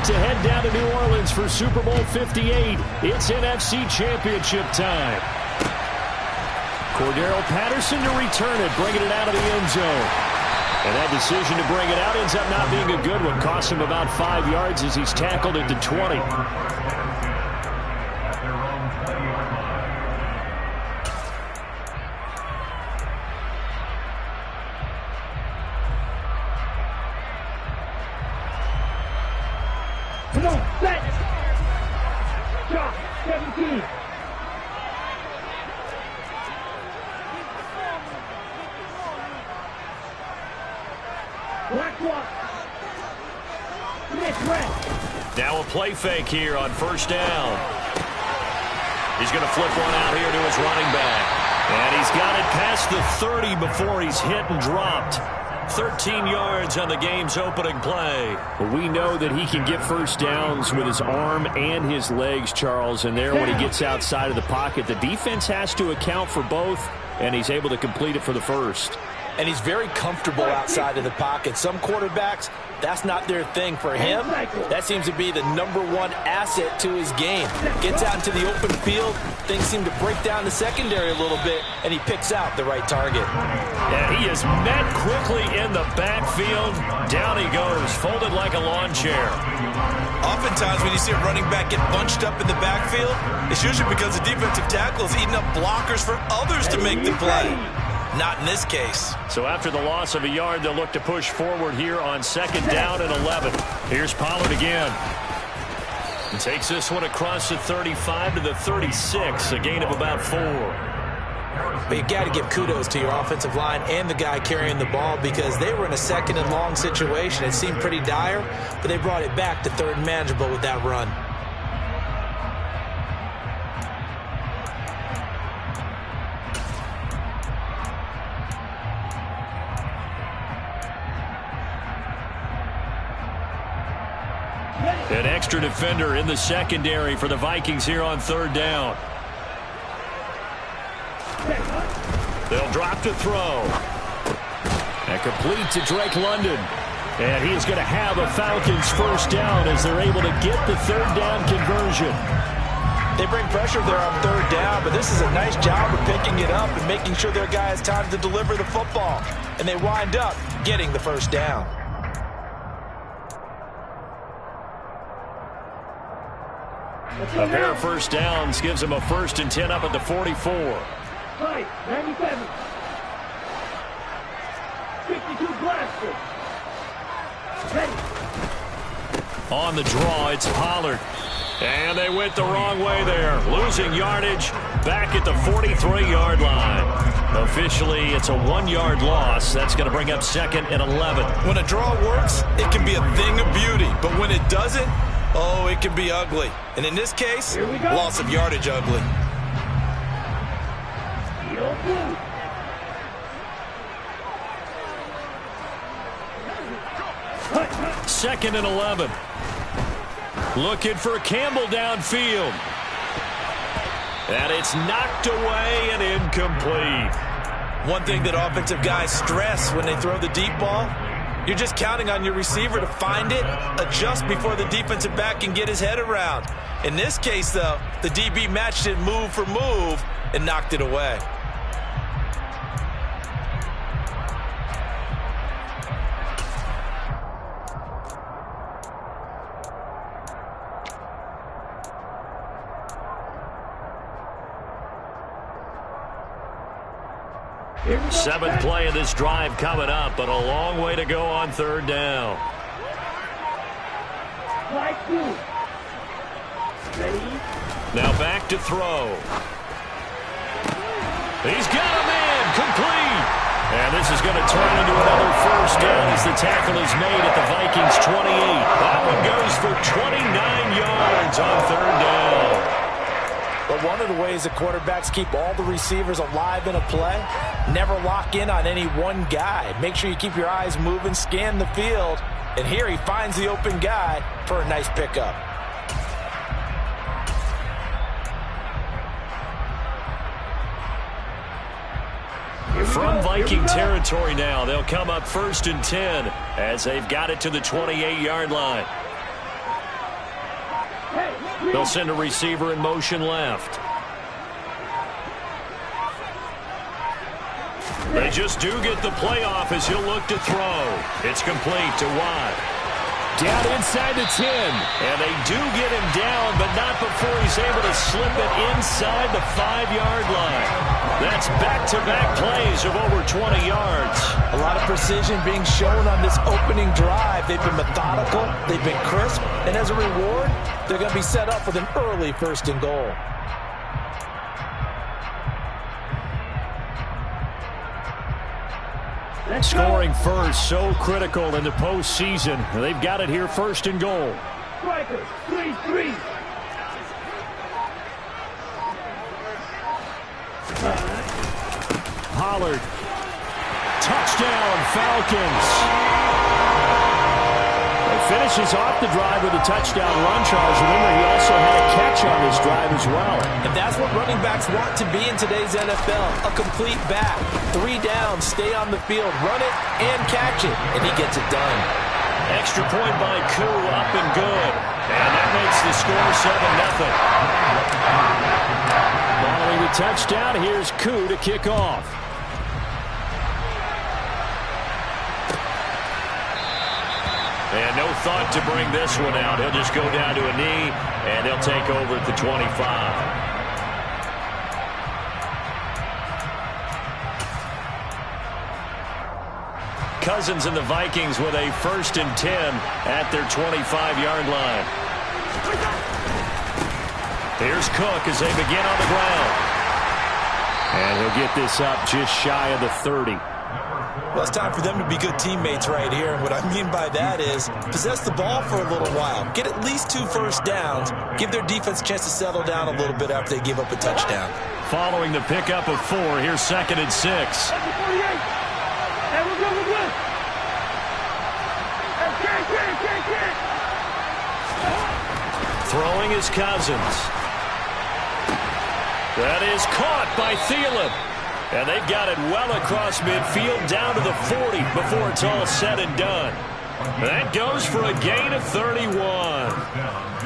to head down to New Orleans for Super Bowl 58. It's NFC Championship time. Cordarrelle Patterson to return it, bringing it out of the end zone. And that decision to bring it out ends up not being a good one. Costs him about 5 yards as he's tackled at the 20. Come on, set. Drop, 17. Black block. Now a play fake here on first down. He's going to flip one out here to his running back. And he's got it past the 30 before he's hit and dropped. 13 yards on the game's opening play. We know that he can get first downs with his arm and his legs, Charles. And there when he gets outside of the pocket, the defense has to account for both, and he's able to complete it for the first. And he's very comfortable outside of the pocket. Some quarterbacks, that's not their thing. For him, that seems to be the #1 asset to his game. Gets out into the open field, things seem to break down the secondary a little bit, and he picks out the right target. Yeah, he is met quickly in the backfield. Down he goes, folded like a lawn chair. Oftentimes when you see a running back get bunched up in the backfield, it's usually because the defensive tackle is eating up blockers for others to make the play. Not in this case. So after the loss of a yard, they'll look to push forward here on 2nd down and 11. Here's Pollard again. He takes this one across the 35 to the 36, a gain of about 4. But you got to give kudos to your offensive line and the guy carrying the ball, because they were in a 2nd and long situation. It seemed pretty dire, but they brought it back to 3rd and manageable with that run. An extra defender in the secondary for the Vikings here on 3rd down. They'll drop to throw. And complete to Drake London. And he is going to have a Falcons first down as they're able to get the 3rd down conversion. They bring pressure there on 3rd down, but this is a nice job of picking it up and making sure their guy has time to deliver the football. And they wind up getting the first down. A pair of first downs gives him a 1st and 10 up at the 44. 97. 52 blaster. Ready. On the draw, it's Pollard. And they went the wrong way there. Losing yardage back at the 43-yard line. Officially, it's a 1-yard loss. That's going to bring up 2nd and 11. When a draw works, it can be a thing of beauty. But when it doesn't, oh, it can be ugly. And in this case, loss of yardage ugly. 2nd and 11. Looking for Campbell downfield. And it's knocked away and incomplete. One thing that offensive guys stress when they throw the deep ball, you're just counting on your receiver to find it, adjust before the defensive back can get his head around. In this case, though, the DB matched it move for move and knocked it away. Seventh play of this drive coming up, but a long way to go on 3rd down. Now back to throw. He's got a man complete. And this is going to turn into another first down as the tackle is made at the Vikings 28. That one goes for 29 yards on 3rd down. But one of the ways that quarterbacks keep all the receivers alive in a play, never lock in on any one guy. Make sure you keep your eyes moving, scan the field. And here he finds the open guy for a nice pickup. From Viking territory now, they'll come up 1st and 10 as they've got it to the 28-yard line. They'll send a receiver in motion left. They just do get the playoff as he'll look to throw. It's complete to Watt. Down inside the 10. And they do get him down, but not before he's able to slip it inside the 5-yard line. That's back-to-back plays of over 20 yards. A lot of precision being shown on this opening drive. They've been methodical, they've been crisp, and as a reward, they're going to be set up with an early 1st and goal. Scoring first, so critical in the postseason. They've got it here, 1st and goal. Striker, 3-3. Pollard. Touchdown, Falcons. He finishes off the drive with a touchdown run, Charles. Remember, he also had a catch on this drive as well. And that's what running backs want to be in today's NFL, a complete back. 3 downs, stay on the field, run it, and catch it. And he gets it done. Extra point by Koo, up and good. And that makes the score 7-0. Following the touchdown, here's Koo to kick off. And no thought to bring this one out. He'll just go down to a knee, and they'll take over at the 25. Cousins and the Vikings with a 1st and 10 at their 25-yard line. Here's Cook as they begin on the ground. And he'll get this up just shy of the 30. Well, it's time for them to be good teammates right here. And what I mean by that is possess the ball for a little while. Get at least 2 first downs. Give their defense a chance to settle down a little bit after they give up a touchdown. Following the pickup of 4, here's 2nd and 6. Throwing is Cousins. That is caught by Thielen. And they've got it well across midfield down to the 40 before it's all said and done. That goes for a gain of 31.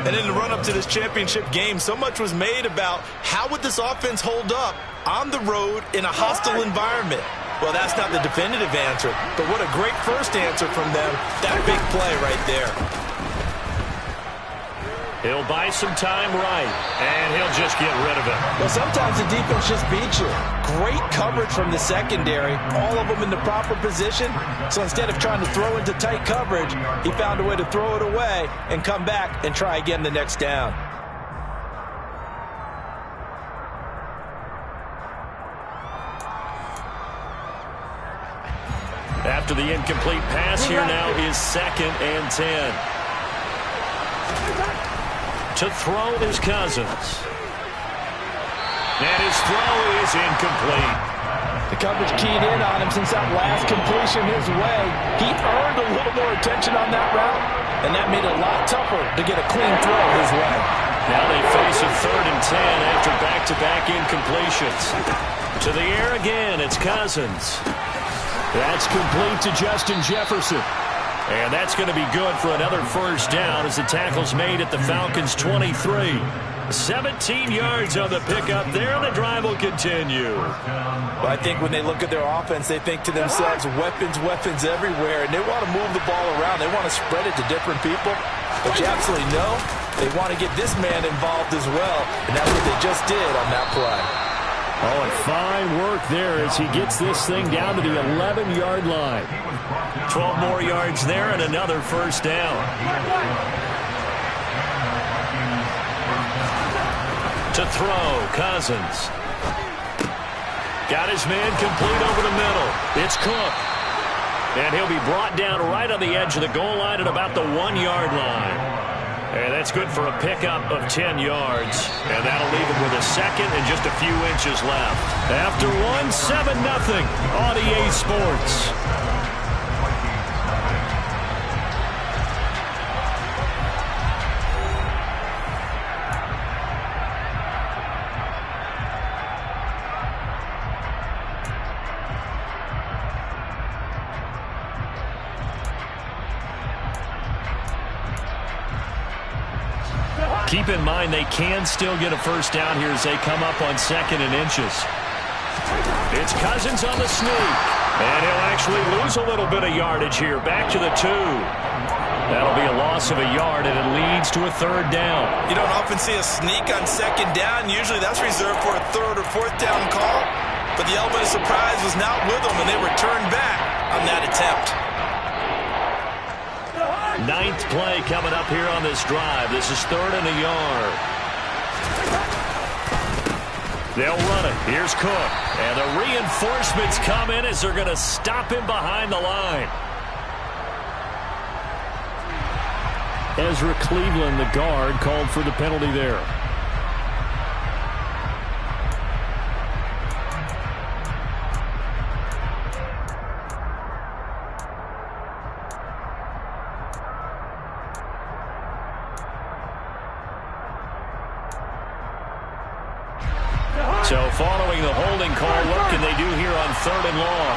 And in the run-up to this championship game, so much was made about how would this offense hold up on the road in a hostile environment. Well, that's not the definitive answer, but what a great first answer from them. That big play right there. He'll buy some time right, and he'll just get rid of it. Well, sometimes the defense just beats you. Great coverage from the secondary, all of them in the proper position. So instead of trying to throw into tight coverage, he found a way to throw it away and come back and try again the next down. After the incomplete pass, here now is 2nd and 10. To throw is Cousins. And his throw is incomplete. The coverage keyed in on him since that last completion his way. He earned a little more attention on that route, and that made it a lot tougher to get a clean throw his way. Now they face a 3rd and 10 after back-to-back incompletions. To the air again, it's Cousins. That's complete to Justin Jefferson. And that's going to be good for another 1st down as the tackle's made at the Falcons' 23. 17 yards on the pickup there, and the drive will continue. But I think when they look at their offense, they think to themselves, weapons, weapons everywhere, and they want to move the ball around. They want to spread it to different people. But you absolutely know they want to get this man involved as well, and that's what they just did on that play. Oh, and fine work there as he gets this thing down to the 11-yard line. 12 more yards there and another 1st down. To throw, Cousins. Got his man complete over the middle. It's Cook. And he'll be brought down right on the edge of the goal line at about the 1-yard line. And that's good for a pickup of 10 yards. And that'll leave him with a 2nd and just a few inches left. After 7-0 on EA Sports. Keep in mind they can still get a first down here as they come up on 2nd and inches. It's Cousins on the sneak. And he'll actually lose a little bit of yardage here. Back to the 2. That'll be a loss of a yard, and it leads to a 3rd down. You don't often see a sneak on 2nd down. Usually that's reserved for a 3rd or 4th down call. But the element of surprise was not with them, and they returned back on that attempt. 9th play coming up here on this drive. This is 3rd and a yard. They'll run it. Here's Cook. And the reinforcements come in as they're going to stop him behind the line. Ezra Cleveland, the guard, called for the penalty there. So following the holding call, what can they do here on 3rd and long?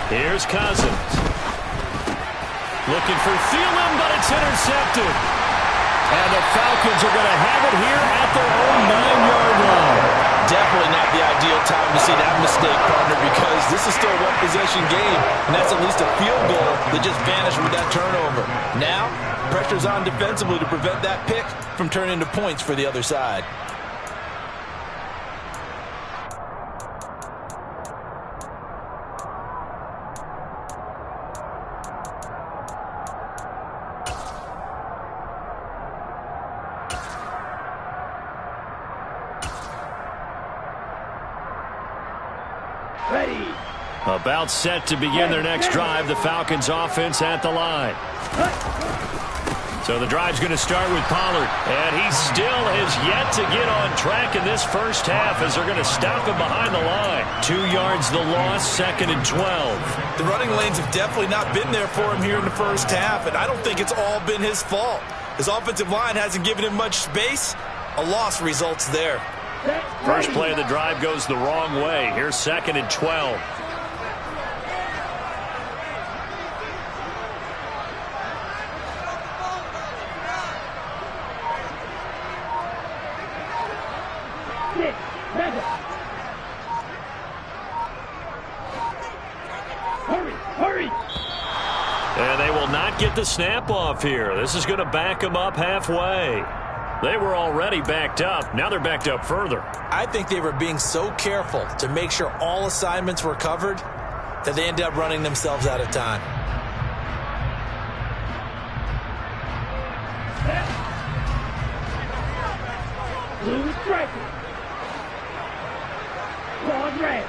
Here's Cousins. Looking for Thielen, but it's intercepted. And the Falcons are going to have it here at their own 9-yard line. Definitely not the ideal time to see that mistake, partner, because this is still a one-possession game, and that's at least a field goal that just vanished with that turnover. Now, pressure's on defensively to prevent that pick from turning into points for the other side. About set to begin their next drive, the Falcons offense at the line. So the drive's going to start with Pollard. And he still has yet to get on track in this first half as they're going to stop him behind the line. 2 yards the loss, 2nd and 12. The running lanes have definitely not been there for him here in the first half, and I don't think it's all been his fault. His offensive line hasn't given him much space. A loss results there. First play of the drive goes the wrong way. Here's 2nd and 12. And they will not get the snap off here. This is going to back them up halfway. They were already backed up. Now they're backed up further. I think they were being so careful to make sure all assignments were covered that they ended up running themselves out of time. Blue striker. Claude red.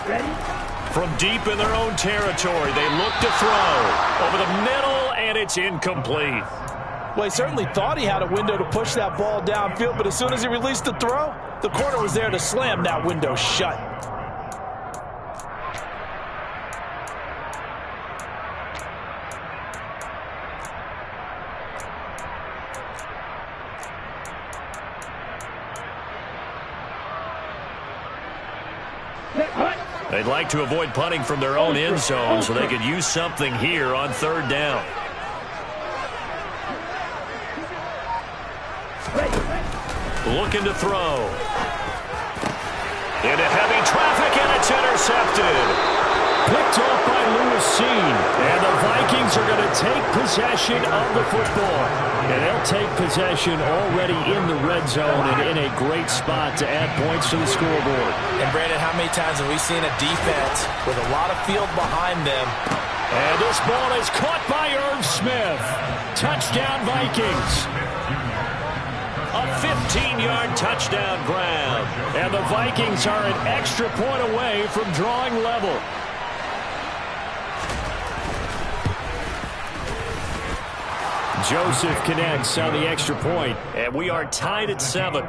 Ready? From deep in their own territory, they look to throw. Over the middle, and it's incomplete. Well, he certainly thought he had a window to push that ball downfield, but as soon as he released the throw, the corner was there to slam that window shut. They'd like to avoid punting from their own end zone so they could use something here on 3rd down. Looking to throw. Into heavy traffic, and it's intercepted. Picked off by Lewis Cine. And the Vikings are going to take possession of the football. And they'll take possession already in the red zone and in a great spot to add points to the scoreboard. And Brandon, how many times have we seen a defense with a lot of field behind them? And this ball is caught by Irv Smith. Touchdown Vikings. A 15-yard touchdown grab. And the Vikings are an extra point away from drawing level. Joseph connects on the extra point, and we are tied at 7.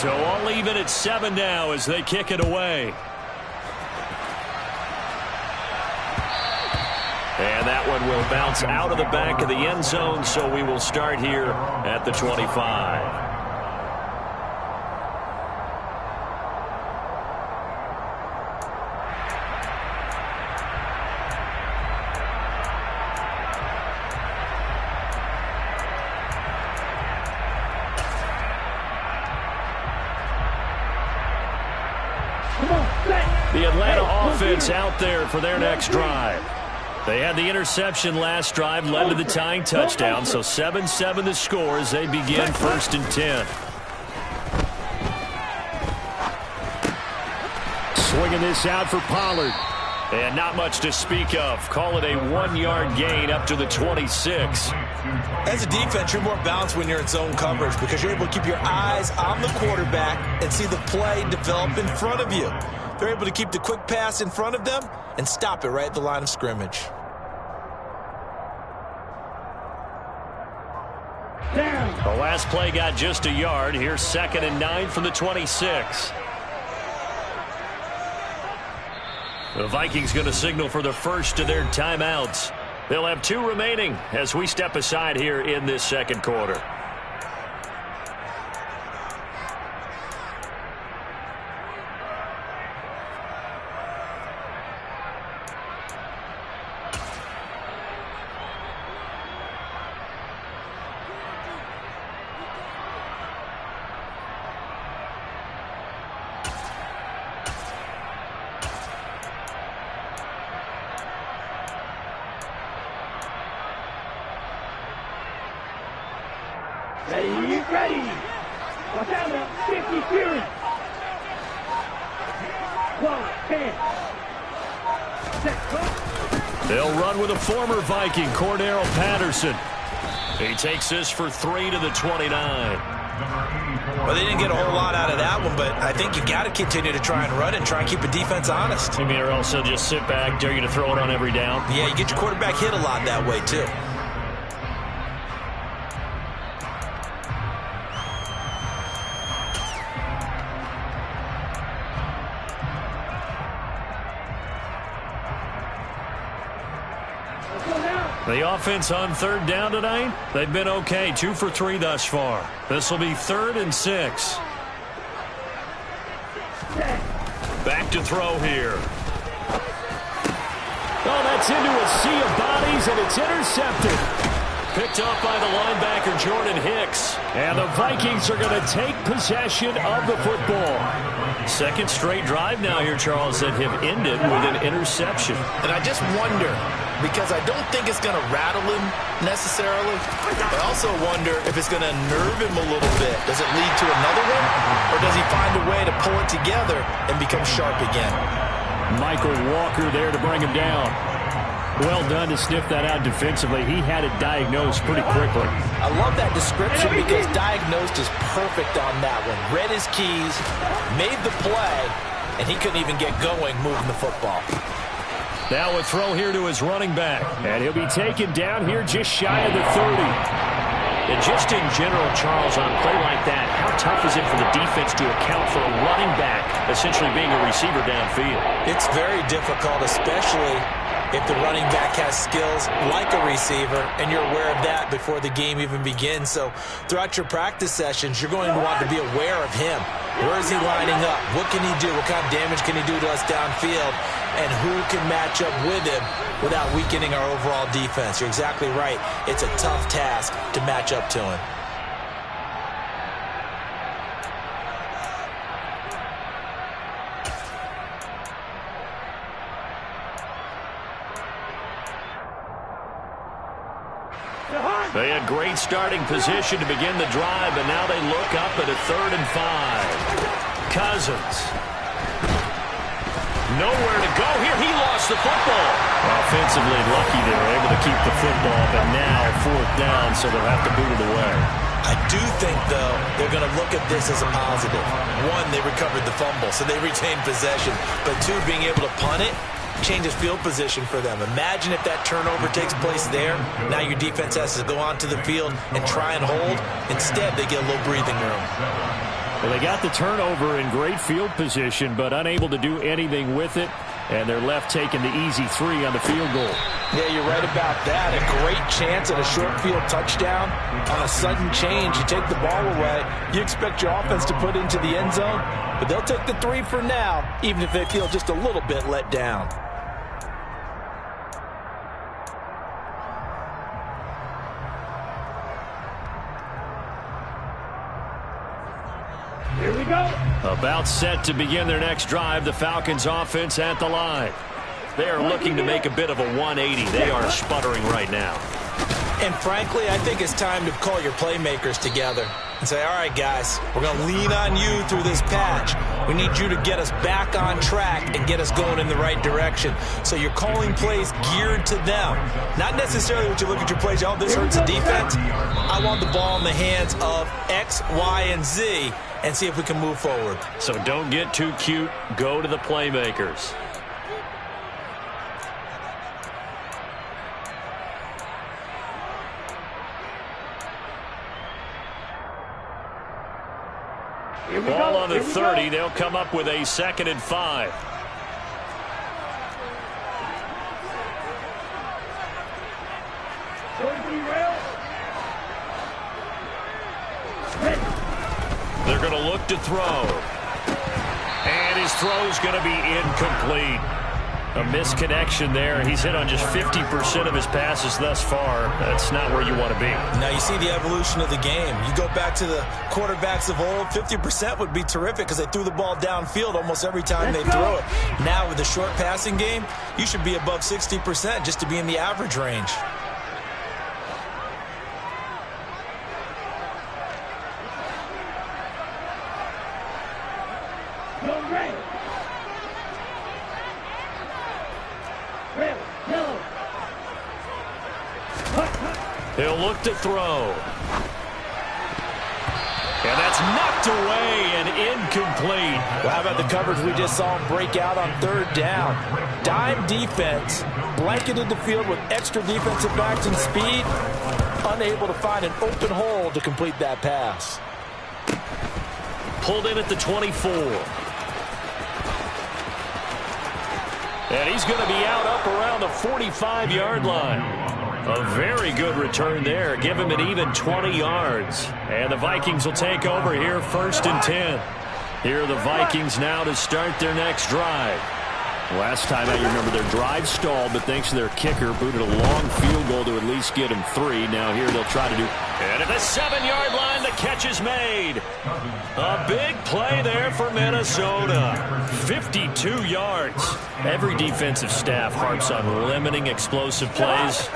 So all even at 7 now as they kick it away. And that one will bounce out of the back of the end zone, so we will start here at the 25. The Atlanta offense out there for their next drive. They had the interception last drive, led to the tying touchdown, so 7-7 the score as they begin 1st and 10. Swinging this out for Pollard. And not much to speak of. Call it a 1-yard gain up to the 26. As a defense, you're more balanced when you're in zone coverage because you're able to keep your eyes on the quarterback and see the play develop in front of you. They're able to keep the quick pass in front of them and stop it right at the line of scrimmage. The last play got just a yard. Here's 2nd and 9 from the 26. The Vikings going to signal for the first of their timeouts. They'll have 2 remaining as we step aside here in this second quarter. Ready. Watch out now. 50 Fury. 12, 10. They'll run with a former Viking, Cordero Patterson. He takes this for 3 to the 29. Well, they didn't get a whole lot out of that one, but I think you got to continue to try and run and try and keep the defense honest. You mean, or else they'll just sit back, dare you to throw it on every down? Yeah, you get your quarterback hit a lot that way, too. The offense on 3rd down tonight, they've been okay. 2 for 3 thus far. This will be 3rd and 6. Back to throw here. Oh, that's into a sea of bodies, and it's intercepted. Picked up by the linebacker, Jordan Hicks. And the Vikings are going to take possession of the football. 2nd straight drive now here, Charles, that have ended with an interception. And I just wonder, because I don't think it's going to rattle him necessarily. I also wonder if it's going to nerve him a little bit. Does it lead to another one? Or does he find a way to pull it together and become sharp again? Michael Walker there to bring him down. Well done to sniff that out defensively. He had it diagnosed pretty quickly. I love that description because diagnosed is perfect on that one. Read his keys, made the play, and he couldn't even get going moving the football. Now a throw here to his running back. And he'll be taken down here just shy of the 30. And just in general, Charles, on a play like that, how tough is it for the defense to account for a running back essentially being a receiver downfield? It's very difficult, especially if the running back has skills like a receiver, and you're aware of that before the game even begins. So throughout your practice sessions, you're going to want to be aware of him. Where is he lining up? What can he do? What kind of damage can he do to us downfield? And who can match up with him without weakening our overall defense? You're exactly right. It's a tough task to match up to him. They had great starting position to begin the drive, and now they look up at a 3rd and 5. Cousins. Nowhere to go here. He lost the football. Offensively lucky they were able to keep the football, but now 4th down, so they'll have to boot it away. I do think, though, they're going to look at this as a positive. 1, they recovered the fumble, so they retained possession. But 2, being able to punt it changes field position for them. Imagine if that turnover takes place there. Now your defense has to go onto the field and try and hold. Instead, they get a little breathing room. Well, they got the turnover in great field position, but unable to do anything with it. And they're left taking the easy 3 on the field goal. Yeah, you're right about that. A great chance at a short field touchdown. On a sudden change, you take the ball away. You expect your offense to put into the end zone, but they'll take the 3 for now, even if they feel just a little bit let down. Here we go. About set to begin their next drive, the Falcons offense at the line. They are looking to make a bit of a 180. They are sputtering right now. And frankly, I think it's time to call your playmakers together and say, all right, guys, we're going to lean on you through this patch. We need you to get us back on track and get us going in the right direction. So you're calling plays geared to them. Not necessarily when you look at your plays, oh, this hurts the defense. I want the ball in the hands of X, Y, and Z and see if we can move forward. So don't get too cute. Go to the playmakers. Ball on the 30. They'll come up with a 2nd and 5. They're going to look to throw. And his throw is going to be incomplete. A misconnection there. He's hit on just 50% of his passes thus far. That's not where you want to be. Now you see the evolution of the game. You go back to the quarterbacks of old, 50% would be terrific because they threw the ball downfield almost every time they throw it. Now with the short passing game, you should be above 60% just to be in the average range. He'll look to throw. And that's knocked away and incomplete. Well, how about the coverage we just saw him break out on 3rd down? Dime defense, blanketed the field with extra defensive backs and speed, unable to find an open hole to complete that pass. Pulled in at the 24. And he's going to be out up around the 45-yard line. A very good return there. Give him an even 20 yards. And the Vikings will take over here 1st and 10. Here are the Vikings now to start their next drive. Last time out, you remember their drive stalled, but thanks to their kicker, booted a long field goal to at least get him 3. Now here they'll try to do. And at the 7-yard line, the catch is made. A big play there for Minnesota. 52 yards. Every defensive staff harps on limiting explosive plays.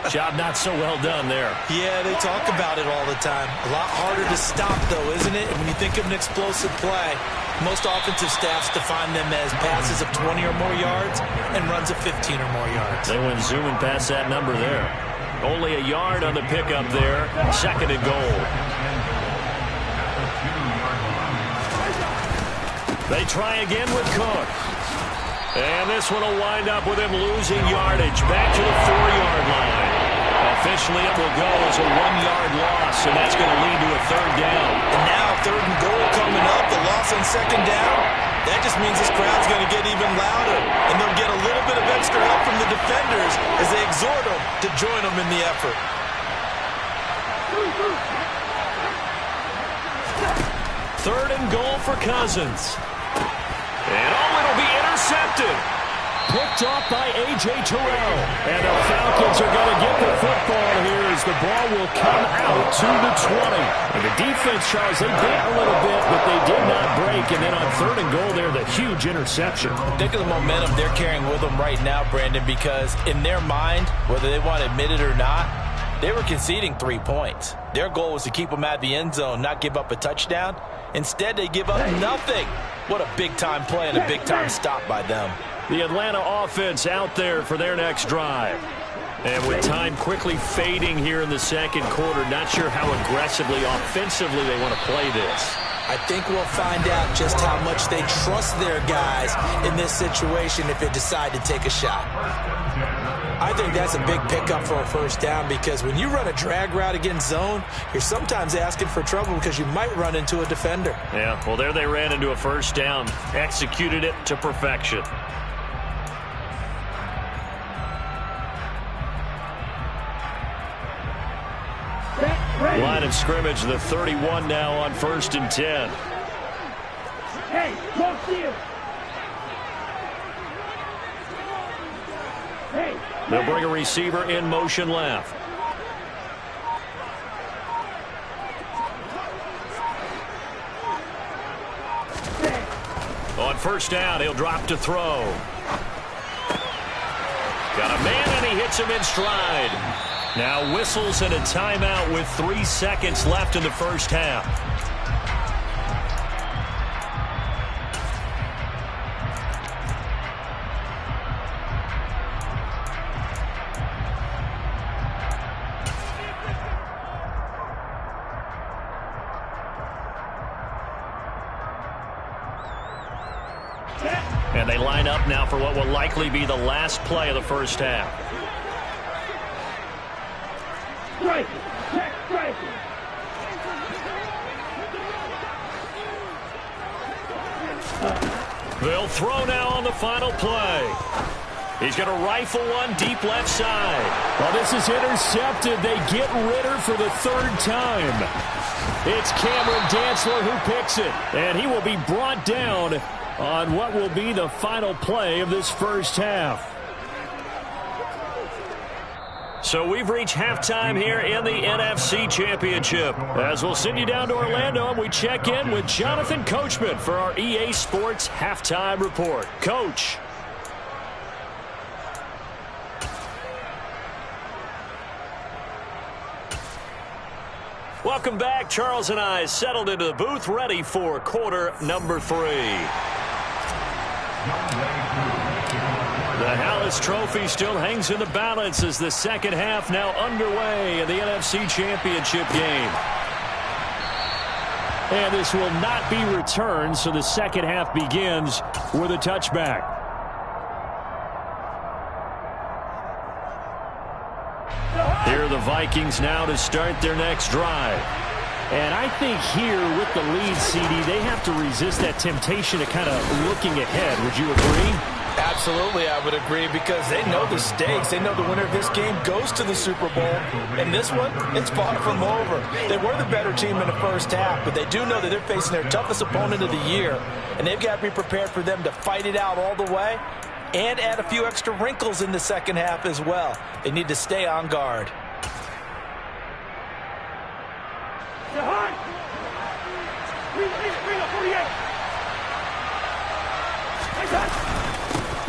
Job not so well done there. Yeah, they talk about it all the time. A lot harder to stop, though, isn't it? And when you think of an explosive play, most offensive staffs define them as passes of 20 or more yards and runs of 15 or more yards. They went zooming past that number there. Only a yard on the pickup there. 2nd and goal. They try again with Cook. And this one will wind up with him losing yardage. Back to the 4-yard line. Officially, it will go as a 1-yard loss, and that's going to lead to a 3rd down. And now 3rd and goal coming up. The loss on 2nd down. That just means this crowd's going to get even louder. And they'll get a little bit of extra help from the defenders as they exhort them to join them in the effort. 3rd and goal for Cousins. And it'll be intercepted. Picked off by A.J. Terrell. And the Falcons are going to get the football here as the ball will come out to the 20. And the defense, Charles, they bit a little bit, but they did not break. And then on 3rd and goal there, the huge interception. Think of the momentum they're carrying with them right now, Brandon, because in their mind, whether they want to admit it or not, they were conceding 3 points. Their goal was to keep them at the end zone, not give up a touchdown. Instead, they give up nothing. What a big-time play and a big-time stop by them. The Atlanta offense out there for their next drive. And with time quickly fading here in the 2nd quarter, not sure how aggressively, offensively they want to play this. I think we'll find out just how much they trust their guys in this situation if they decide to take a shot. I think that's a big pickup for a first down because when you run a drag route against zone, you're sometimes asking for trouble because you might run into a defender. Yeah, well, there they ran into a first down. Executed it to perfection. Line of scrimmage, the 31 now on 1st and 10. Hey, go steal. Hey. They'll bring a receiver in motion left. On 1st down, he'll drop to throw. Got a man, and he hits him in stride. Now whistles and a timeout with 3 seconds left in the first half. And they line up now for what will likely be the last play of the first half. Strike. Check strike. They'll throw now on the final play. He's going to rifle one deep left side. Well, this is intercepted. They get Ritter for the 3rd time. It's Cameron Dantzler who picks it. And he will be brought down on what will be the final play of this first half. So we've reached halftime here in the NFC Championship. As we'll send you down to Orlando, and we check in with Jonathan Coachman for our EA Sports Halftime Report. Coach. Welcome back. Charles and I settled into the booth, ready for quarter number 3. The Hallis Trophy still hangs in the balance as the second half now underway in the NFC Championship game. And this will not be returned, so the second half begins with a touchback. Here are the Vikings now to start their next drive. And I think here with the lead, CD, they have to resist that temptation of kind of looking ahead. Would you agree? Absolutely, I would agree, because they know the stakes. They know the winner of this game goes to the Super Bowl. And this one, it's far from over. They were the better team in the first half, but they do know that they're facing their toughest opponent of the year. And they've got to be prepared for them to fight it out all the way and add a few extra wrinkles in the second half as well. They need to stay on guard.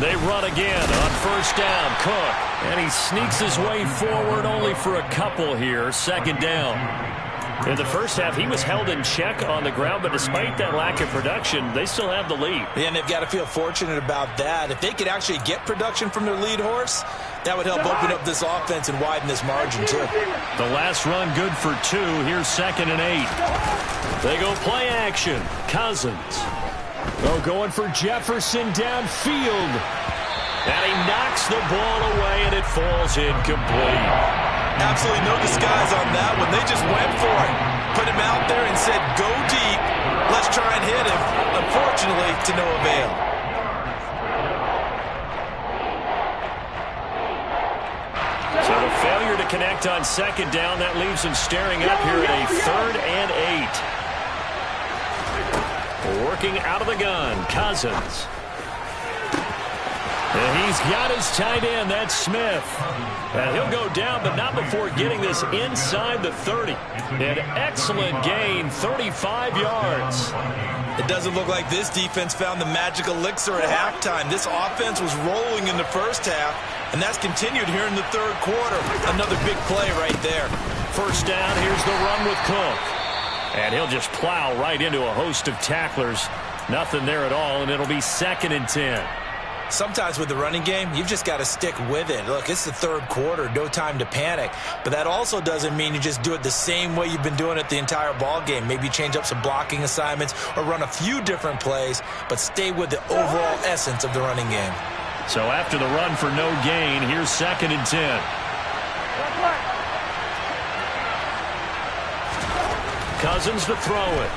They run again on 1st down. Cook. And he sneaks his way forward only for a couple here. 2nd down. In the first half, he was held in check on the ground, but despite that lack of production, they still have the lead. Yeah, and they've got to feel fortunate about that. If they could actually get production from their lead horse, that would help open up this offense and widen this margin, too. The last run good for 2. Here's 2nd and 8. They go play action. Cousins. Oh, going for Jefferson downfield. And he knocks the ball away, and it falls incomplete. Absolutely no disguise on that one. They just went for it. Put him out there and said, go deep. Let's try and hit him. Unfortunately, to no avail. So the failure to connect on 2nd down, that leaves him staring up here at a 3rd and 8. Working out of the gun, Cousins. And he's got his tight end, that's Smith. And he'll go down, but not before getting this inside the 30. An excellent gain, 35 yards. It doesn't look like this defense found the magic elixir at halftime. This offense was rolling in the first half, and that's continued here in the 3rd quarter. Another big play right there. 1st down, here's the run with Cook. And he'll just plow right into a host of tacklers. Nothing there at all, and it'll be 2nd and 10. Sometimes with the running game, you've just got to stick with it. Look, it's the 3rd quarter, no time to panic. But that also doesn't mean you just do it the same way you've been doing it the entire ball game. Maybe change up some blocking assignments or run a few different plays, but stay with the overall essence of the running game. So after the run for no gain, here's 2nd and 10. Cousins to throw it.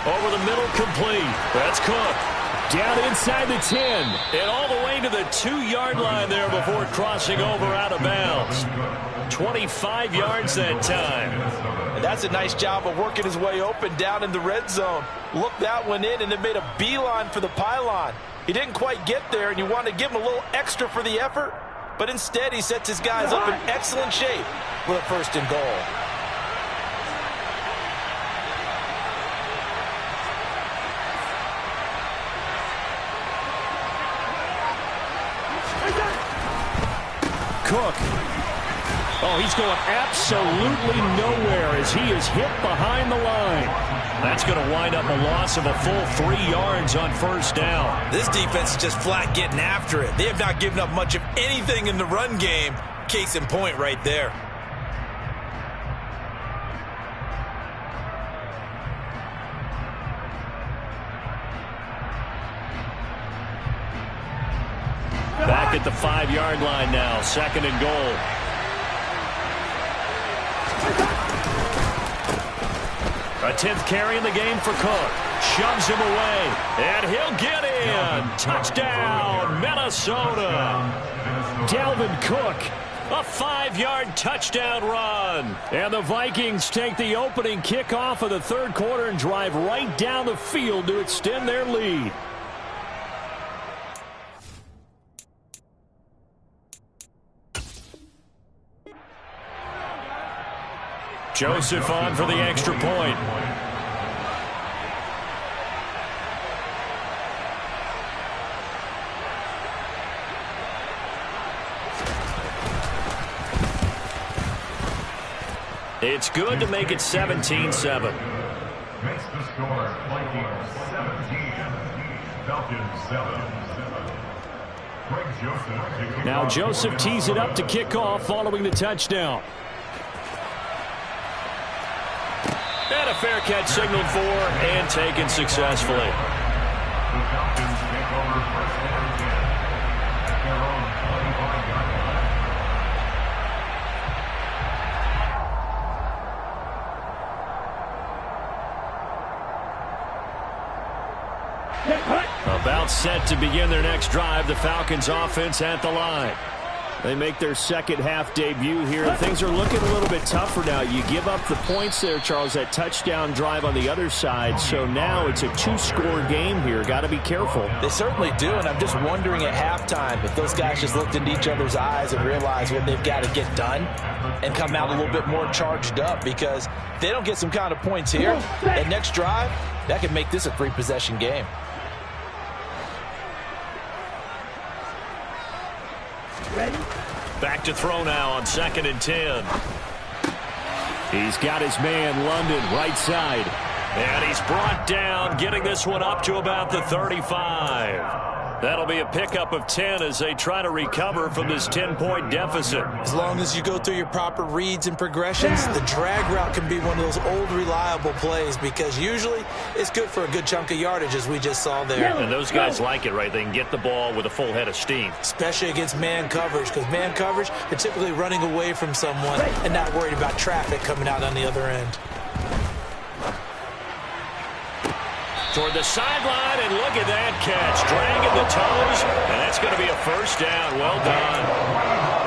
Over the middle, complete. That's Cook. Down inside the 10. And all the way to the 2-yard line there before crossing over out of bounds. 25 yards that time. And that's a nice job of working his way open down in the red zone. Looked that one in and then made a beeline for the pylon. He didn't quite get there, and you want to give him a little extra for the effort. But instead, he sets his guys up in excellent shape with a 1st and goal. Cook. Oh, he's going absolutely nowhere as he is hit behind the line. That's going to wind up a loss of a full 3 yards on 1st down. This defense is just flat getting after it. They have not given up much of anything in the run game. Case in point right there. Back at the 5-yard line now, 2nd and goal. A 10th carry in the game for Cook. Shoves him away, and he'll get in. Touchdown, Minnesota. Dalvin Cook, a 5-yard touchdown run. And the Vikings take the opening kickoff of the 3rd quarter and drive right down the field to extend their lead. Joseph on for the extra point. It's good to make it 17-7. Makes the score Vikings 17, Falcons 7. Now Joseph tees it up to kick off following the touchdown. And a fair catch signaled for and taken successfully. The Falcons take over 1st and 10 at their own 25-yard line. About set to begin their next drive, the Falcons offense at the line. They make their 2nd half debut here. Things are looking a little bit tougher now. You give up the points there, Charles, that touchdown drive on the other side. So now it's a 2-score game here. Got to be careful. They certainly do, and I'm just wondering at halftime if those guys just looked into each other's eyes and realized what they've got to get done and come out a little bit more charged up, because if they don't get some kind of points here, that next drive, that could make this a 3-possession game. Ready? Back to throw now on 2nd and 10. He's got his man, London, right side. And he's brought down, getting this one up to about the 35. That'll be a pickup of 10 as they try to recover from this 10-point deficit. As long as you go through your proper reads and progressions, the drag route can be one of those old reliable plays, because usually it's good for a good chunk of yardage, as we just saw there. And those guys like it, right? They can get the ball with a full head of steam. Especially against man coverage, because man coverage, they're typically running away from someone and not worried about traffic coming out on the other end. Toward the sideline, and look at that catch. Dragging the toes, and that's going to be a 1st down. Well done.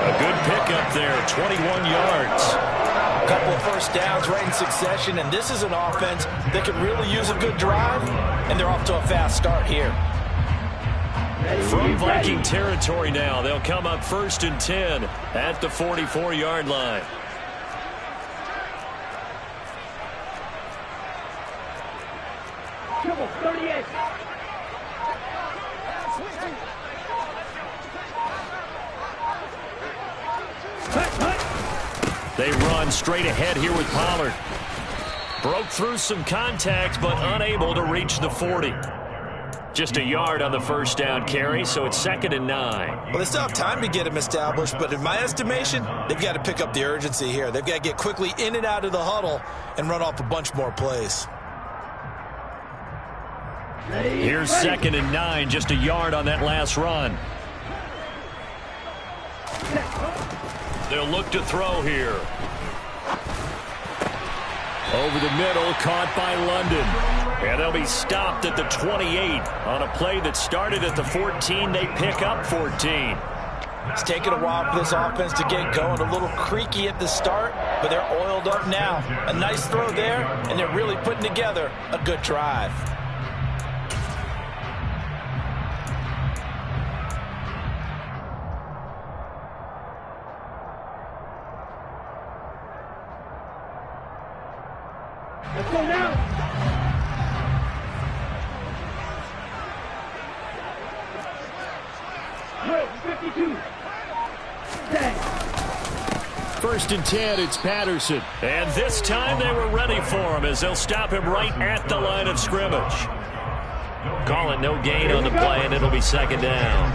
A good pickup there, 21 yards. A couple of 1st downs right in succession, and this is an offense that can really use a good drive, and they're off to a fast start here. From Viking territory now, they'll come up 1st and 10 at the 44-yard line. Triple 38. They run straight ahead here with Pollard. Broke through some contact, but unable to reach the 40. Just a yard on the 1st down carry, so it's 2nd and 9. Well, they still have time to get him established, but in my estimation, they've got to pick up the urgency here. They've got to get quickly in and out of the huddle and run off a bunch more plays. Here's 2nd and 9, just a yard on that last run. They'll look to throw here. Over the middle, caught by London. And they'll be stopped at the 28 on a play that started at the 14. They pick up 14. It's taken a while for this offense to get going. A little creaky at the start, but they're oiled up now. A nice throw there, and they're really putting together a good drive. Let's go now. Drill 52. 1st and 10, it's Patterson. And this time they were ready for him as they'll stop him right at the line of scrimmage. Call it no gain on the play, and it'll be 2nd down.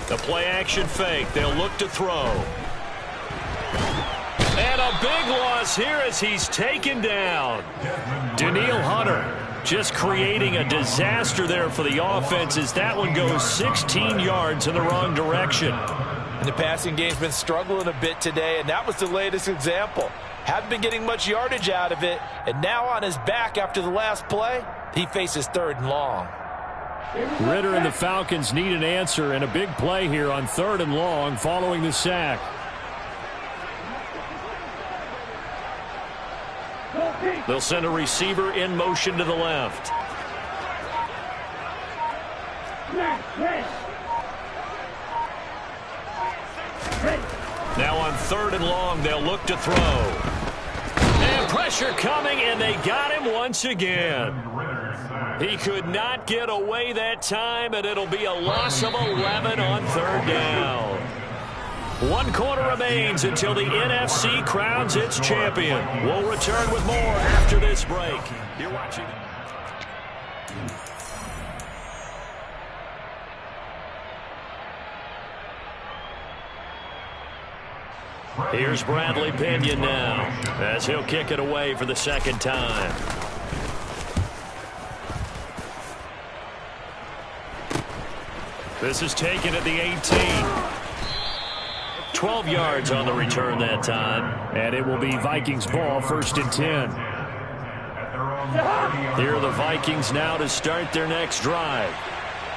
The play action fake. They'll look to throw. And a big loss here as he's taken down. Danielle Hunter just creating a disaster there for the offense as that one goes 16 yards in the wrong direction. And the passing game's been struggling a bit today, and that was the latest example. Haven't been getting much yardage out of it, and now on his back after the last play, he faces 3rd and long. Ritter and the Falcons need an answer, and a big play here on 3rd and long following the sack. They'll send a receiver in motion to the left. Now on 3rd and long, they'll look to throw. And pressure coming, and they got him once again. He could not get away that time, and it'll be a loss of 11 on 3rd down. 1 quarter remains until the NFC crowns its champion. We'll return with more after this break. You're watching. Here's Bradley Pinion now as he'll kick it away for the 2nd time. This is taken at the 18. 12 yards on the return that time, and it will be Vikings ball, 1st and 10. Here are the Vikings now to start their next drive.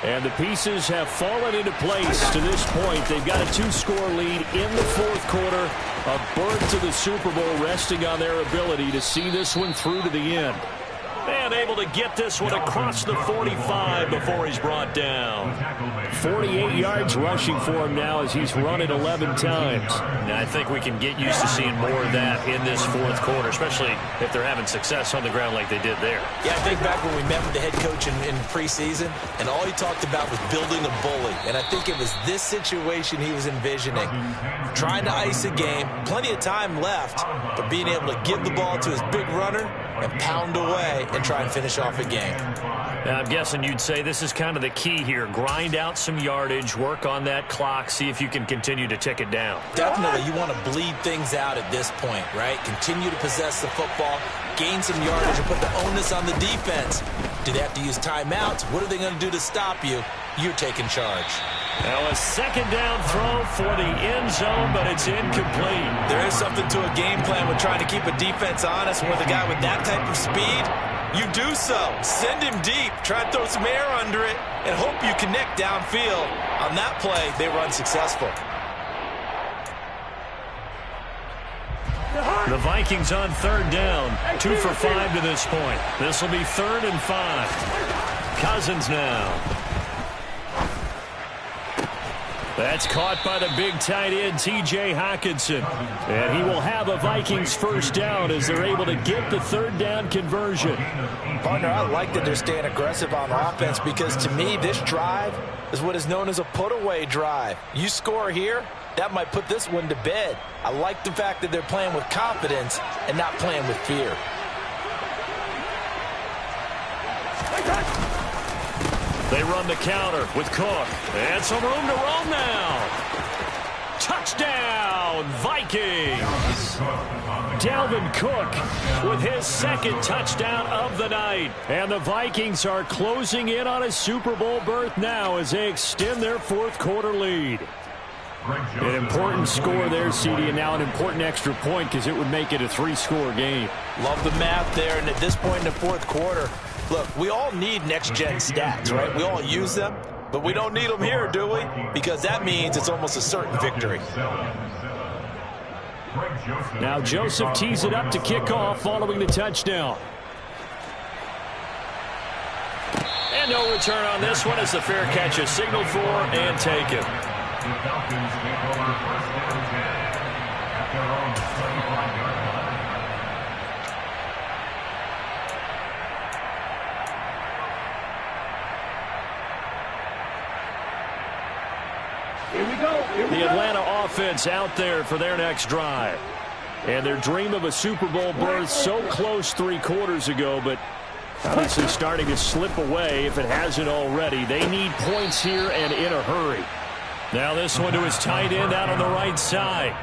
And the pieces have fallen into place to this point. They've got a 2-score lead in the 4th quarter. A berth to the Super Bowl resting on their ability to see this one through to the end. And able to get this one across the 45 before he's brought down. 48 yards rushing for him now as he's run it 11 times. And I think we can get used to seeing more of that in this 4th quarter, especially if they're having success on the ground like they did there. Yeah, I think back when we met with the head coach in preseason, and all he talked about was building a bully. And I think it was this situation he was envisioning. Trying to ice a game, plenty of time left, but being able to give the ball to his big runner and pound away and try and finish off a game. Now, I'm guessing you'd say this is kind of the key here. Grind out some yardage, work on that clock, see if you can continue to tick it down. Definitely, you want to bleed things out at this point, right? Continue to possess the football, gain some yardage, and put the onus on the defense. Do they have to use timeouts? What are they going to do to stop you? You're taking charge. Now a 2nd down throw for the end zone, but it's incomplete. There is something to a game plan with trying to keep a defense honest. With a guy with that type of speed, you do so. Send him deep. Try to throw some air under it and hope you connect downfield. On that play, they run successful. The Vikings on 3rd down. 2 for 5 to this point. This will be 3rd and 5. Cousins now. That's caught by the big tight end, T.J. Hockenson. And he will have a Vikings 1st down as they're able to get the 3rd down conversion. Partner, I like that they're staying aggressive on offense because to me, this drive is what is known as a put-away drive. You score here, that might put this one to bed. I like the fact that they're playing with confidence and not playing with fear. They run the counter with Cook. And some room to roam now. Touchdown, Vikings. Dalvin Cook with his second touchdown of the night. And the Vikings are closing in on a Super Bowl berth now as they extend their fourth quarter lead. An important score there, CD, and now an important extra point because it would make it a 3-score game. Love the math there, and at this point in the fourth quarter, look, we all need next-gen stats, right? We all use them, but we don't need them here, do we? Because that means it's almost a certain victory. Now Joseph tees it up to kick off following the touchdown. And no return on this one as the fair catch is signaled for and taken. The Falcons take over first down and 10 at their own 35-yard line. Here we go. The Atlanta offense out there for their next drive. And their dream of a Super Bowl berth so close 3 quarters ago, but obviously starting to slip away if it hasn't already. They need points here and in a hurry. Now this one to his tight end out on the right side.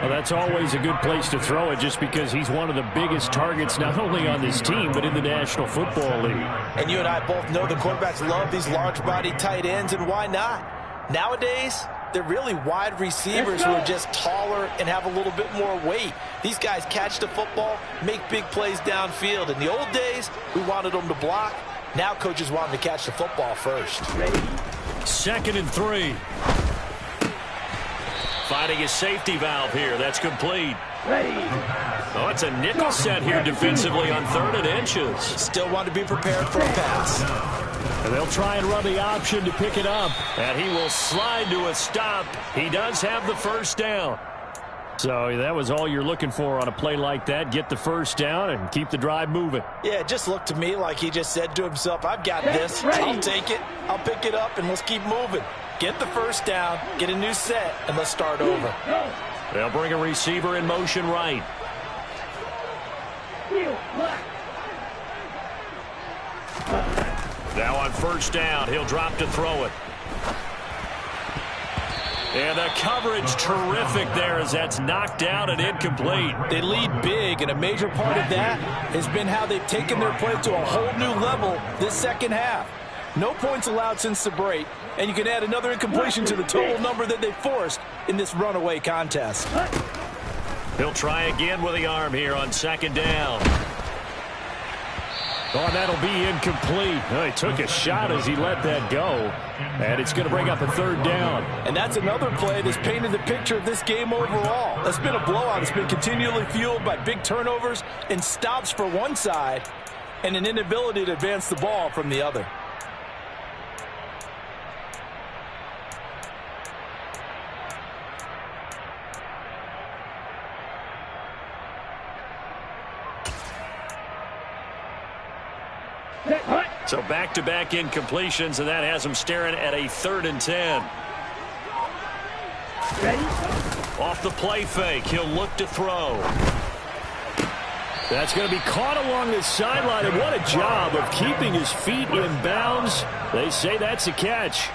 Well, that's always a good place to throw it just because he's one of the biggest targets not only on this team but in the National Football League. And you and I both know the quarterbacks love these large-body tight ends, and why not? Nowadays, they're really wide receivers who are just taller and have a little bit more weight. These guys catch the football, make big plays downfield. In the old days, we wanted them to block. Now coaches want them to catch the football first. 2nd and 3. Finding his safety valve here. That's complete. Oh, it's a nickel set here defensively on 3rd and inches. Still want to be prepared for a pass. And they'll try and run the option to pick it up. And he will slide to a stop. He does have the first down. So that was all you're looking for on a play like that. Get the first down and keep the drive moving. Yeah, it just looked to me like he just said to himself, I've got this. I'll take it. I'll pick it up, and let's keep moving. Get the first down, get a new set, and let's start over. They'll bring a receiver in motion right. Now on first down, he'll drop to throw it. And the coverage terrific there as that's knocked down and incomplete. They lead big, and a major part of that has been how they've taken their play to a whole new level this second half. No points allowed since the break, and you can add another incompletion to the total number that they forced in this runaway contest. He'll try again with the arm here on 2nd down. Oh, that'll be incomplete. Oh, he took a shot as he let that go. And it's going to bring up a 3rd down. And that's another play that's painted the picture of this game overall. That's been a blowout. It's been continually fueled by big turnovers and stops for one side and an inability to advance the ball from the other. So back-to-back incompletions, and that has him staring at a 3rd and 10. Off the play fake, he'll look to throw. That's going to be caught along the sideline, and what a job of keeping his feet in bounds. They say that's a catch.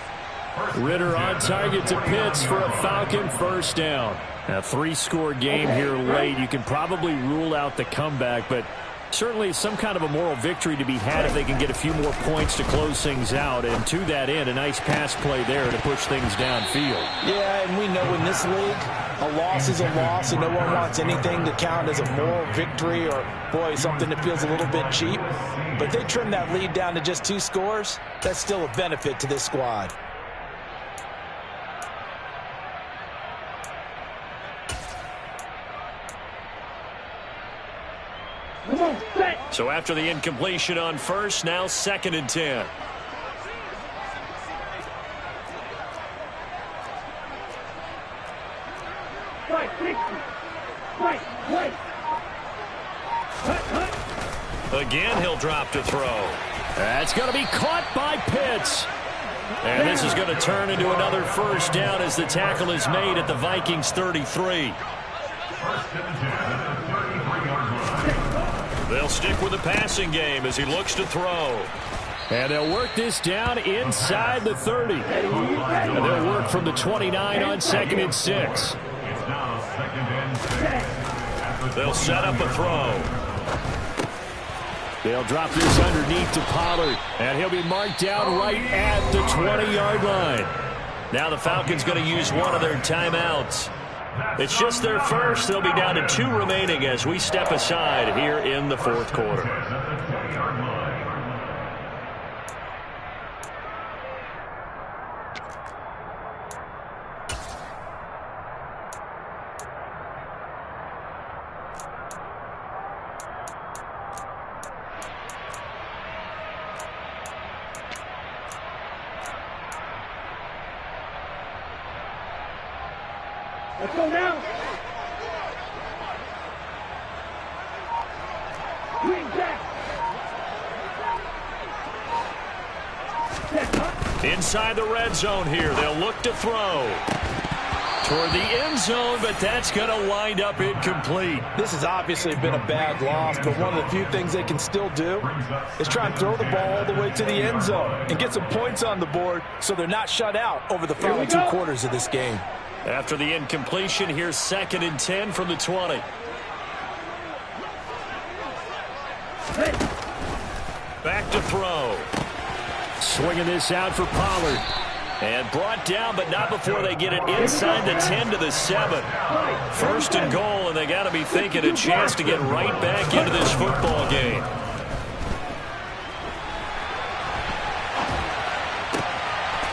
Ritter on target to Pitts for a Falcon first down. A 3-score game here late. You can probably rule out the comeback, but certainly some kind of a moral victory to be had if they can get a few more points to close things out. And to that end, a nice pass play there to push things downfield. Yeah, and we know in this league, a loss is a loss, and no one wants anything to count as a moral victory or, boy, something that feels a little bit cheap. But they trim that lead down to just 2 scores. That's still a benefit to this squad. So after the incompletion on first, now 2nd and 10. Again, he'll drop to throw. That's going to be caught by Pitts. And this is going to turn into another first down as the tackle is made at the Vikings 33. They'll stick with the passing game as he looks to throw. And they'll work this down inside the 30. And they'll work from the 29 on 2nd and 6. It's now 2nd and 6. They'll set up a throw. They'll drop this underneath to Pollard, and he'll be marked down right at the 20-yard line. Now the Falcons going to use one of their timeouts. It's just their first. They'll be down to 2 remaining as we step aside here in the fourth quarter. Let's go now. Swing back. Inside the red zone here. They'll look to throw toward the end zone, but that's going to wind up incomplete. This has obviously been a bad loss, but one of the few things they can still do is try and throw the ball all the way to the end zone and get some points on the board so they're not shut out over the final 2 quarters of this game. After the incompletion, here's 2nd and 10 from the 20. Back to throw. Swinging this out for Pollard. And brought down, but not before they get it inside the 10 to the 7. 1st and goal, and they got to be thinking a chance to get right back into this football game.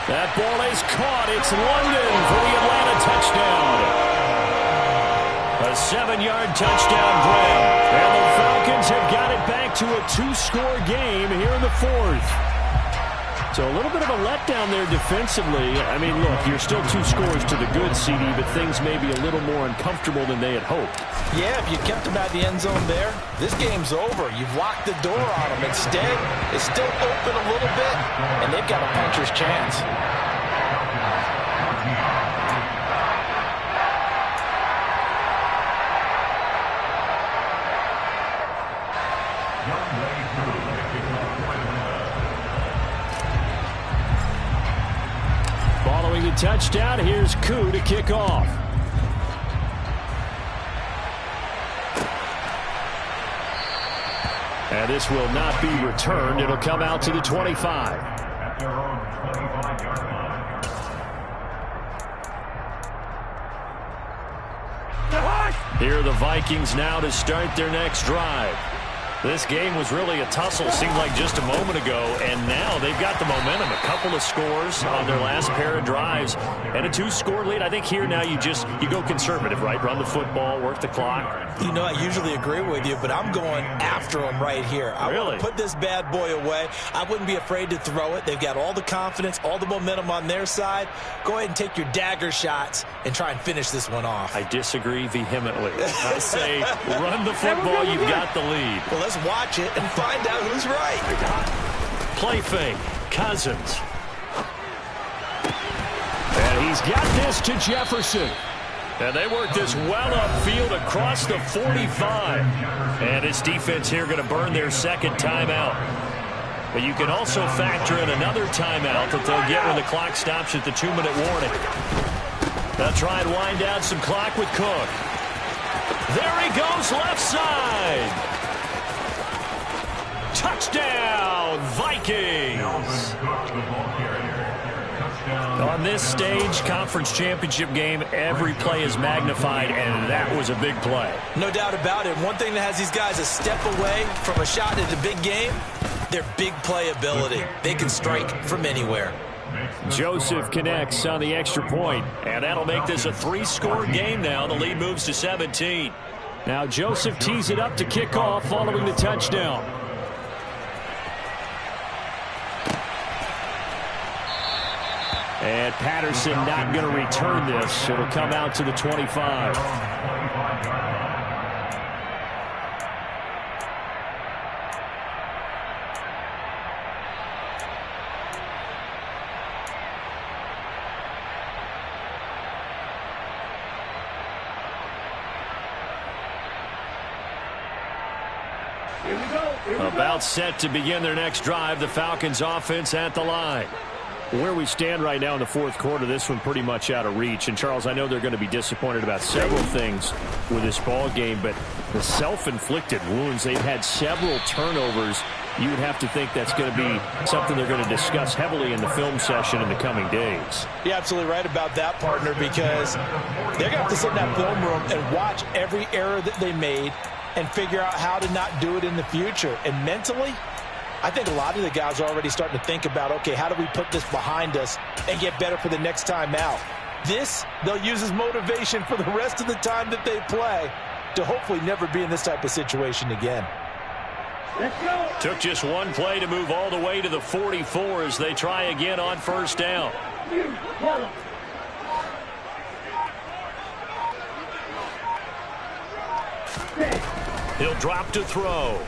That ball is caught. It's London for the Atlanta touchdown. A 7-yard touchdown grab. And the Falcons have got it back to a 2-score game here in the 4th. So a little bit of a letdown there defensively. I mean, look, you're still 2 scores to the good, CD, but things may be a little more uncomfortable than they had hoped. Yeah, if you kept them at the end zone there, this game's over. You've locked the door on them. Instead, it's still open a little bit, and they've got a puncher's chance. Following the touchdown, here's Koo to kick off. And this will not be returned. It'll come out to the 25. At their own 25-yard line. Here are the Vikings now to start their next drive. This game was really a tussle, seemed like just a moment ago, and now they've got the momentum. A couple of scores on their last pair of drives, and a 2-score lead. I think here now you go conservative, right? Run the football, work the clock. You know, I usually agree with you, but I'm going after them right here. I want to put this bad boy away. I wouldn't be afraid to throw it. They've got all the confidence, all the momentum on their side. Go ahead and take your dagger shots and try and finish this one off. I disagree vehemently. I say run the football. You've got the lead. Well, let's watch it and find out who's right. Play fake. Cousins. And he's got this to Jefferson. And they work this well upfield across the 45. And his defense here going to burn their 2nd timeout. But you can also factor in another timeout that they'll get when the clock stops at the 2-minute warning. They'll try and wind down some clock with Cook. There he goes, left side. Touchdown, Vikings. On this stage, conference championship game, every play is magnified, and that was a big play. No doubt about it. One thing that has these guys a step away from a shot at the big game, their big play ability. They can strike from anywhere. Joseph connects on the extra point, and that'll make this a 3-score game now. The lead moves to 17. Now Joseph tees it up to kick off following the touchdown. And Patterson not going to return this. It'll come out to the 25. About set to begin their next drive, the Falcons offense at the line. Where we stand right now in the fourth quarter, this one pretty much out of reach. And, Charles, I know they're going to be disappointed about several things with this ball game, but the self-inflicted wounds, they've had several turnovers. You would have to think that's going to be something they're going to discuss heavily in the film session in the coming days. You're absolutely right about that, partner, because they're going to have to sit in that film room and watch every error that they made and figure out how to not do it in the future. And mentally, I think a lot of the guys are already starting to think about, okay, how do we put this behind us and get better for the next time out? This, they'll use as motivation for the rest of the time that they play to hopefully never be in this type of situation again. Let's go. Took just one play to move all the way to the 44 as they try again on first down. Yellow. He'll drop to throw.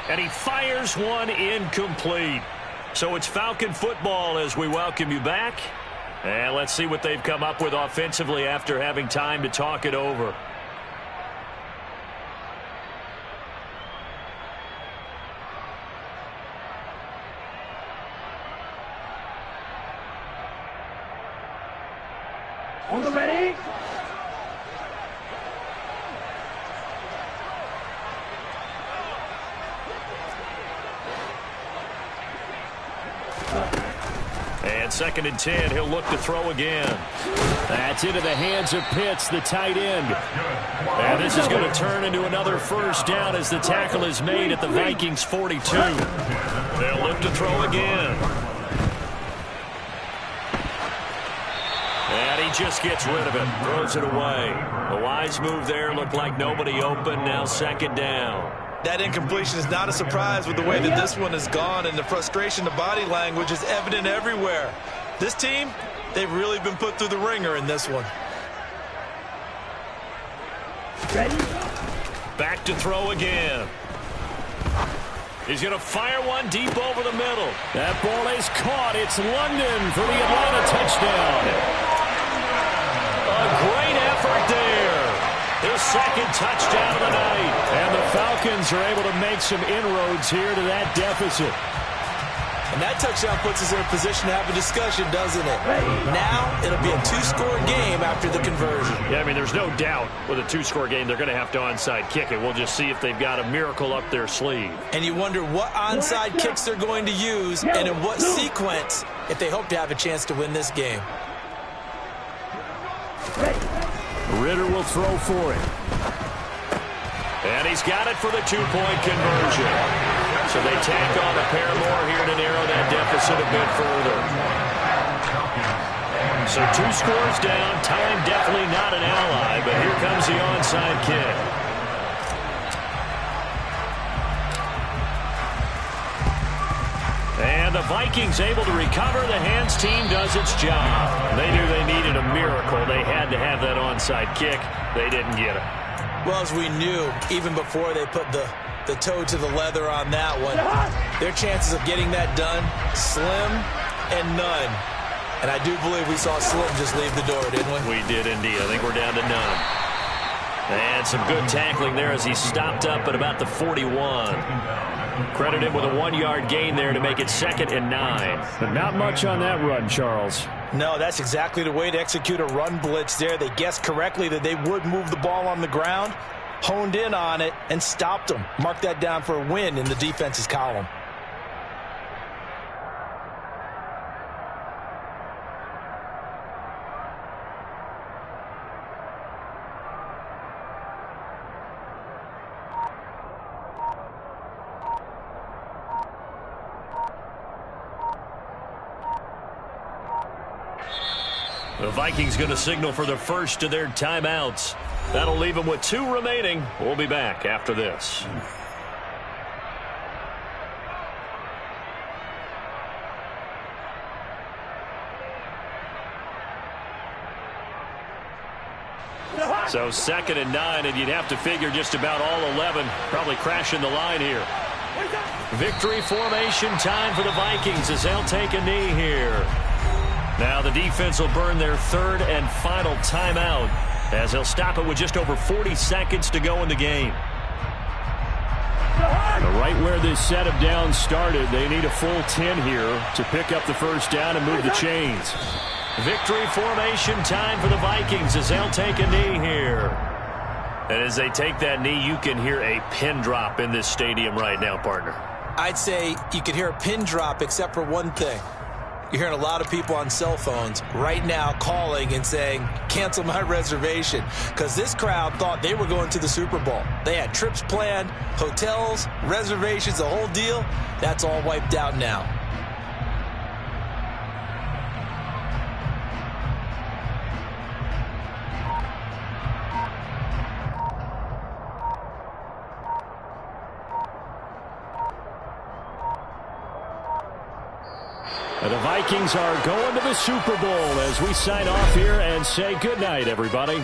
And he fires one incomplete. So it's Falcon football as we welcome you back. And let's see what they've come up with offensively after having time to talk it over. On the ready. And 2nd and 10, he'll look to throw again. That's into the hands of Pitts, the tight end. And this is going to turn into another first down as the tackle is made at the Vikings 42. They'll look to throw again. And he just gets rid of it, throws it away. A wise move there, looked like nobody open, now 2nd down. That incompletion is not a surprise with the way that this one has gone, and the frustration, the body language is evident everywhere. This team, they've really been put through the ringer in this one. Ready. Back to throw again. He's going to fire one deep over the middle. That ball is caught. It's London for the Atlanta touchdown. A great effort there. His 2nd touchdown of the night. And the Falcons are able to make some inroads here to that deficit. And that touchdown puts us in a position to have a discussion, doesn't it? Now it'll be a 2-score game after the conversion. Yeah, I mean, there's no doubt with a 2-score game they're going to have to onside kick it. We'll just see if they've got a miracle up their sleeve. And you wonder what onside kicks they're going to use and in what sequence if they hope to have a chance to win this game. Ritter will throw for it. And he's got it for the 2-point conversion. So they tack on a pair more here to narrow that deficit a bit further. So 2 scores down. Time definitely not an ally, but here comes the onside kick. And the Vikings able to recover. The hands team does its job. They knew they needed a miracle. They had to have that onside kick. They didn't get it. Well, as we knew, even before they put the toe to the leather on that one, their chances of getting that done, slim and none. And I do believe we saw Slim just leave the door, didn't we? We did indeed. I think we're down to none. And some good tackling there as he stopped up at about the 41. Credit him with a 1-yard gain there to make it 2nd and 9. But not much on that run, Charles. No, that's exactly the way to execute a run blitz there. They guessed correctly that they would move the ball on the ground, honed in on it, and stopped them. Mark that down for a win in the defense's column. The Vikings going to signal for the first of their timeouts. That'll leave them with 2 remaining. We'll be back after this. So 2nd and 9, and you'd have to figure just about all 11 probably crashing the line here. Victory formation time for the Vikings as they'll take a knee here. Now the defense will burn their 3rd and final timeout as they'll stop it with just over 40 seconds to go in the game. Right where this set of downs started, they need a full 10 here to pick up the first down and move the chains. Victory formation time for the Vikings as they'll take a knee here. And as they take that knee, you can hear a pin drop in this stadium right now, partner. I'd say you could hear a pin drop except for one thing. You're hearing a lot of people on cell phones right now calling and saying, cancel my reservation, because this crowd thought they were going to the Super Bowl. They had trips planned, hotels, reservations, the whole deal. That's all wiped out now. The Vikings are going to the Super Bowl as we sign off here and say goodnight, everybody.